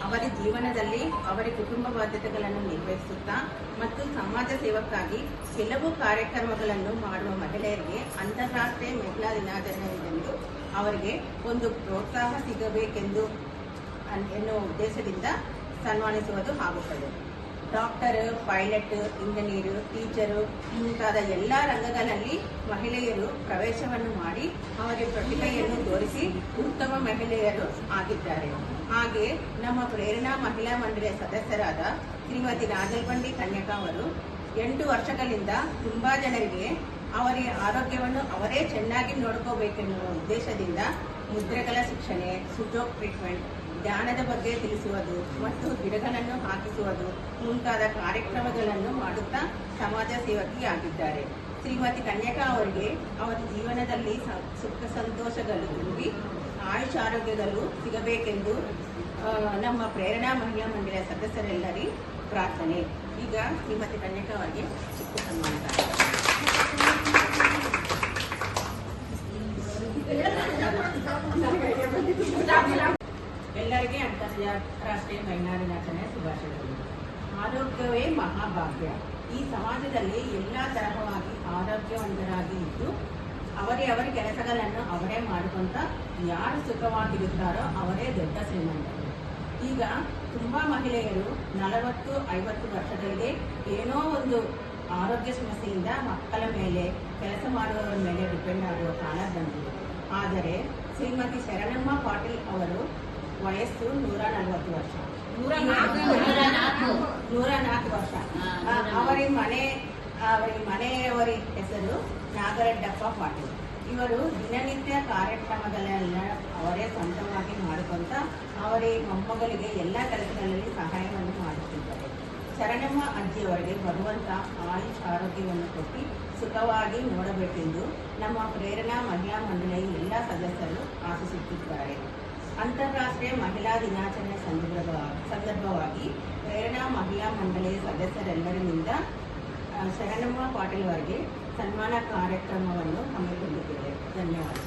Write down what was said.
ಅವರ ಜೀವನದಲ್ಲಿ ಅವರ ಕುಟುಂಬ ಬಾಧ್ಯತೆಗಳನ್ನು ನಿರ್ವಹಿಸುತ್ತಾ ಮತ್ತು ಸಮಾಜ ಸೇವಕ್ಕಾಗಿ ಕೆಲವು ಕಾರ್ಯಕ್ರಮಗಳನ್ನು ಮಾಡುವ ಮಹಿಳೆಯರಿಗೆ ಅಂತಾರಾಷ್ಟ್ರೀಯ ಮಹಿಳಾ ದಿನಾಚರಣೆಯಂದು ಅವರಿಗೆ ಒಂದು ಪ್ರೋತ್ಸಾಹ ಸಿಗಬೇಕೆಂದು ಎನ್ನುವ ಉದ್ದೇಶದಿಂದ ಸನ್ಮಾನಿಸುವುದು ಆಗುತ್ತದೆ. ಡಾಕ್ಟರ್, ಪೈಲಟ್, ಇಂಜಿನಿಯರ್, ಟೀಚರು ಮುಂತಾದ ಎಲ್ಲ ರಂಗಗಳಲ್ಲಿ ಮಹಿಳೆಯರು ಪ್ರವೇಶವನ್ನು ಮಾಡಿ ಅವರ ಪ್ರತಿಭೆಯನ್ನು ತೋರಿಸಿ ಉತ್ತಮ ಮಹಿಳೆಯರು ಆಗಿದ್ದಾರೆ. ಹಾಗೆ ನಮ್ಮ ಪ್ರೇರಣಾ ಮಹಿಳಾ ಮಂಡಳಿಯ ಸದಸ್ಯರಾದ ಶ್ರೀಮತಿ ರಾಜಲ್ಬಂಡಿ ಕನ್ಯಕಾ ಅವರು 8 ವರ್ಷಗಳಿಂದ ತುಂಬಾ ಜನರಿಗೆ ಅವರ ಆರೋಗ್ಯವನ್ನು ಅವರೇ ಚೆನ್ನಾಗಿ ನೋಡ್ಕೋಬೇಕೆನ್ನುವ ಉದ್ದೇಶದಿಂದ ಮುದ್ರೆಗಳ ಶಿಕ್ಷಣ, ಸುಜೋಕ್ ಟ್ರೀಟ್ಮೆಂಟ್, ಧ್ಯಾನದ ಬಗ್ಗೆ ತಿಳಿಸುವುದು ಮತ್ತು ಗಿಡಗಳನ್ನು ಹಾಕಿಸುವುದು ಮುಂತಾದ ಕಾರ್ಯಕ್ರಮಗಳನ್ನು ಮಾಡುತ್ತಾ ಸಮಾಜ ಸೇವಕಿಯಾಗಿದ್ದಾರೆ. ಶ್ರೀಮತಿ ಕನ್ಯಕಾ ಅವರಿಗೆ ಅವರ ಜೀವನದಲ್ಲಿ ಸುಖ ಸಂತೋಷಗಳು ತುಂಬಿ ಆಯುಷ್ ಆರೋಗ್ಯಗಳು ಸಿಗಬೇಕೆಂದು ನಮ್ಮ ಪ್ರೇರಣಾ ಮಹಿಳಾ ಮಂಡಳಿಯ ಸದಸ್ಯರೆಲ್ಲರಿ ಪ್ರಾರ್ಥನೆ. ಈಗ ಶ್ರೀಮತಿ ಕನ್ಯಕಾ ಅವರಿಗೆ ಚಿಕ್ಕ ಸನ್ಮಾನ. ಎಲ್ಲರಿಗೆ ಅಂತಾರಾಷ್ಟ್ರೀಯ ಮಹಿಳಾ ದಿನಾಚರಣೆಯ ಶುಭಾಶಯಗಳು. ಆರೋಗ್ಯವೇ ಮಹಾಭಾಗ್ಯ. ಈ ಸಮಾಜದಲ್ಲಿ ಎಲ್ಲ ತರಹವಾಗಿ ಆರೋಗ್ಯವಂತರಾಗಿ ಇದ್ದು ಅವರ ಕೆಲಸಗಳನ್ನು ಅವರೇ ಮಾಡಿಕೊಂತ ಯಾರು ಸುಖವಾಗಿರುತ್ತಾರೋ ಅವರೇ ದೊಡ್ಡ ಶ್ರೀಮಂತರು. ಈಗ ತುಂಬಾ ಮಹಿಳೆಯರು 40-50 ವರ್ಷಗಳಿಗೆ ಏನೋ ಒಂದು ಆರೋಗ್ಯ ಸಮಸ್ಯೆಯಿಂದ ಮಕ್ಕಳ ಮೇಲೆ, ಕೆಲಸ ಮಾಡುವವರ ಮೇಲೆ ಡಿಪೆಂಡ್ ಆಗುವ ಕಾಲ ಬಂದಿದೆ. ಆದರೆ ಶ್ರೀಮತಿ ಶರಣಮ್ಮ ಪಾಟೀಲ್ ಅವರು ವಯಸ್ಸು 140 ವರ್ಷ, 104 ವರ್ಷ. ಅವರ ಮನೆಯವರ ಹೆಸರು ನಾಗರೆಡ್ಡಪ್ಪ ಪಾಟೀಲ್. ಇವರು ದಿನನಿತ್ಯ ಕಾರ್ಯಕ್ರಮಗಳೆಲ್ಲ ಅವರೇ ಸ್ವಂತವಾಗಿ ಮಾಡಿಕೊಂತ ಅವರ ಮೊಮ್ಮಗಳಿಗೆ ಎಲ್ಲ ಕೆಲಸಗಳಲ್ಲಿ ಸಹಾಯವನ್ನು ಮಾಡುತ್ತಿದ್ದಾರೆ. ಶರಣಮ್ಮ ಅಜ್ಜಿಯವರಿಗೆ ಬರುವಂತ ಆಯುಷ್ ಆರೋಗ್ಯವನ್ನು ಕೊಟ್ಟು ಸುಖವಾಗಿ ನೋಡಬೇಕೆಂದು ನಮ್ಮ ಪ್ರೇರಣಾ ಮಹಿಳಾ ಮಂಡಳಿಯ ಎಲ್ಲ ಸದಸ್ಯರು ಆಶಿಸುತ್ತಿದ್ದಾರೆ. ಅಂತಾರಾಷ್ಟ್ರೀಯ ಮಹಿಳಾ ದಿನಾಚರಣೆ ಸಂದರ್ಭವಾಗಿ ಪ್ರೇರಣಾ ಮಹಿಳಾ ಮಂಡಳಿಯ ಸದಸ್ಯರೆಲ್ಲರಿಂದ ಶರಣಮ್ಮ ಪಾಟೀಲ್ ಅವರಿಗೆ ಸನ್ಮಾನ ಕಾರ್ಯಕ್ರಮವನ್ನು ಹಮ್ಮಿಕೊಂಡಿದ್ದೇವೆ. ಧನ್ಯವಾದ.